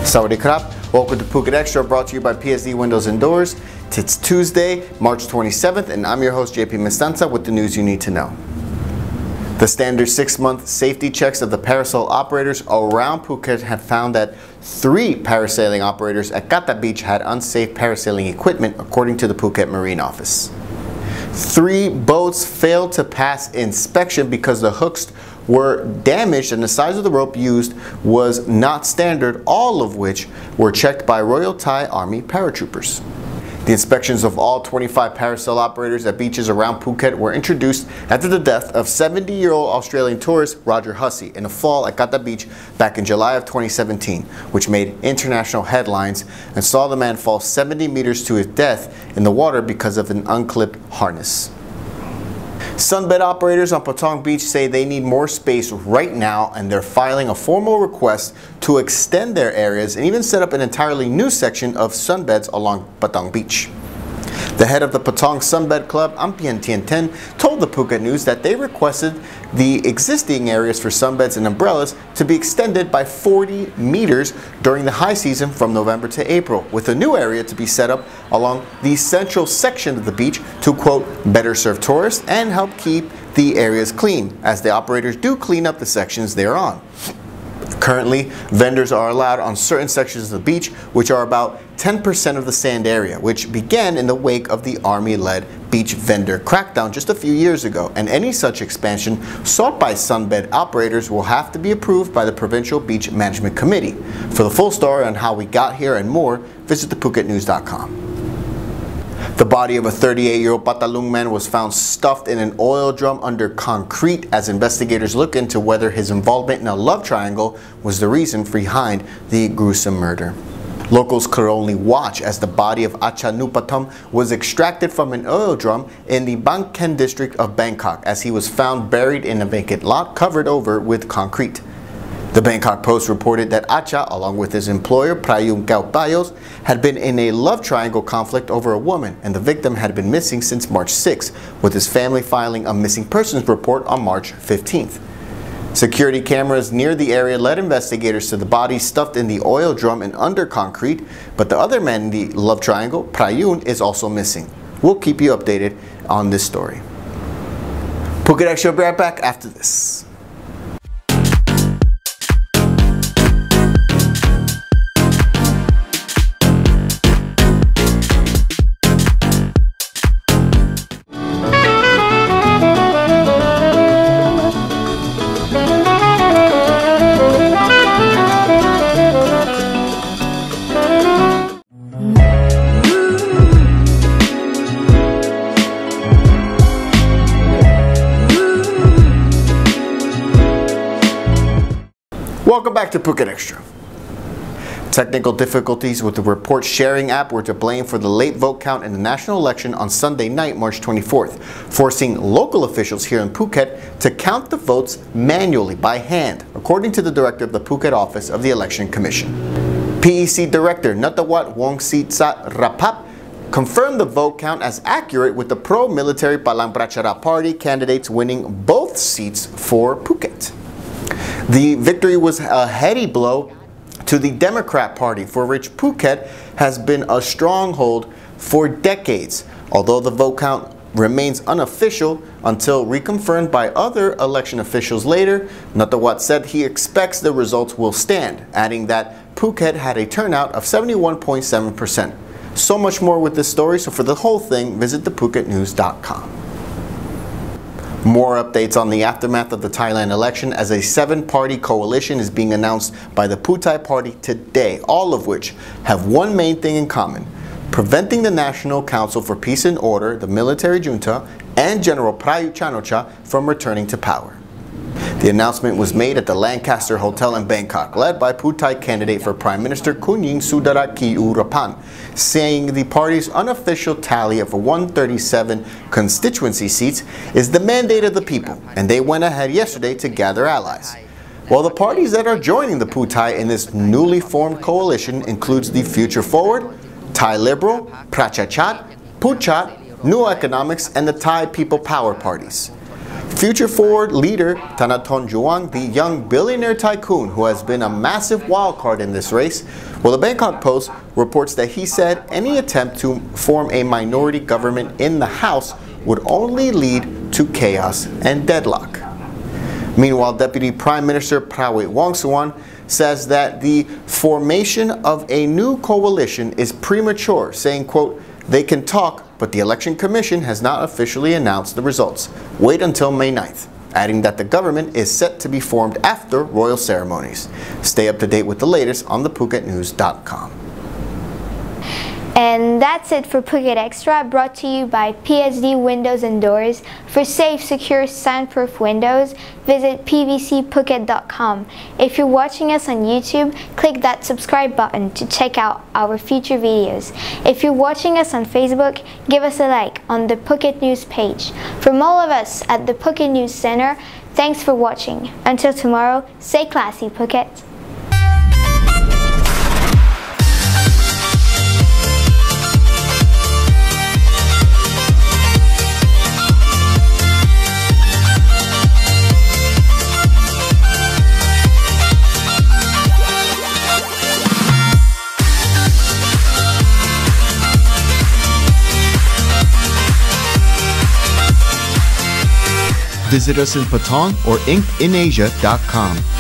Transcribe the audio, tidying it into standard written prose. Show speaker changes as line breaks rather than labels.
Sawadee krap. Welcome to Phuket Extra, brought to you by PSD Windows and Doors. It's Tuesday, March 27th, and I'm your host, JP Mestanza, with the news you need to know. The standard 6-month safety checks of the parasail operators around Phuket have found that 3 parasailing operators at Patong Beach had unsafe parasailing equipment, according to the Phuket Marine Office. 3 boats failed to pass inspection because the hooks were damaged and the size of the rope used was not standard, all of which were checked by Royal Thai Army paratroopers. The inspections of all 25 parasail operators at beaches around Phuket were introduced after the death of 70-year-old Australian tourist Roger Hussey in a fall at Patong Beach back in July of 2017, which made international headlines and saw the man fall 70 meters to his death in the water because of an unclipped harness. Sunbed operators on Patong Beach say they need more space right now, and they're filing a formal request to extend their areas and even set up an entirely new section of sunbeds along Patong Beach. The head of the Patong Sunbed Club, Ampian Tien Ten, told the Phuket News that they requested the existing areas for sunbeds and umbrellas to be extended by 40 meters during the high season from November to April, with a new area to be set up along the central section of the beach to, quote, better serve tourists and help keep the areas clean, as the operators do clean up the sections they are on. Currently, vendors are allowed on certain sections of the beach, which are about 10% of the sand area, which began in the wake of the Army-led beach vendor crackdown just a few years ago, and any such expansion sought by sunbed operators will have to be approved by the Provincial Beach Management Committee. For the full story on how we got here and more, visit thephuketnews.com. The body of a 38-year-old Patalung man was found stuffed in an oil drum under concrete as investigators look into whether his involvement in a love triangle was the reason behind the gruesome murder. Locals could only watch as the body of Acha Nupatam was extracted from an oil drum in the Bang Khen district of Bangkok, as he was found buried in a vacant lot covered over with concrete. The Bangkok Post reported that Acha, along with his employer Prayung Kaupayos, had been in a love triangle conflict over a woman, and the victim had been missing since March 6, with his family filing a missing persons report on March 15th. Security cameras near the area led investigators to the body stuffed in the oil drum and under concrete, but the other man in the love triangle, Prayun, is also missing. We'll keep you updated on this story. Phuket Extra will be right back after this. Welcome back to Phuket Extra. Technical difficulties with the report sharing app were to blame for the late vote count in the national election on Sunday night, March 24th, forcing local officials here in Phuket to count the votes manually by hand, according to the director of the Phuket office of the Election Commission. PEC Director Natawat Wongsit Rapap confirmed the vote count as accurate, with the pro-military Palang Prachara party candidates winning both seats for Phuket. The victory was a heady blow to the Democrat Party, for which Phuket has been a stronghold for decades. Although the vote count remains unofficial until reconfirmed by other election officials later, Natawat said he expects the results will stand, adding that Phuket had a turnout of 71.7%. So much more with this story, so for the whole thing, visit thephuketnews.com. More updates on the aftermath of the Thailand election, as a 7-party coalition is being announced by the Pheu Thai party today, all of which have one main thing in common: preventing the National Council for Peace and Order, the military junta, and General Prayut Chan-o-cha from returning to power. The announcement was made at the Lancaster Hotel in Bangkok, led by Pheu Thai candidate for Prime Minister Kunying Sudarat Kiurapan, saying the party's unofficial tally of 137 constituency seats is the mandate of the people, and they went ahead yesterday to gather allies. While the parties that are joining the Pheu Thai in this newly formed coalition includes the Future Forward, Thai Liberal, Prachachat, Puchat, New Economics, and the Thai People Power parties. Future Forward leader Thanathorn Juang, the young billionaire tycoon who has been a massive wildcard in this race, well, the Bangkok Post reports that he said any attempt to form a minority government in the House would only lead to chaos and deadlock. Meanwhile, Deputy Prime Minister Prawit Wongsuwan says that the formation of a new coalition is premature, saying, quote, "They can talk, but the Election Commission has not officially announced the results. Wait until May 9th, adding that the government is set to be formed after royal ceremonies. Stay up to date with the latest on thephuket.news.com.
And that's it for Phuket Extra, brought to you by PSD Windows and Doors. For safe, secure, soundproof windows, visit pvcphuket.com. If you're watching us on YouTube, click that subscribe button to check out our future videos. If you're watching us on Facebook, give us a like on the Phuket News page. From all of us at the Phuket News Center, thanks for watching. Until tomorrow, stay classy, Phuket.
Visit us in Patong or inkasia.com.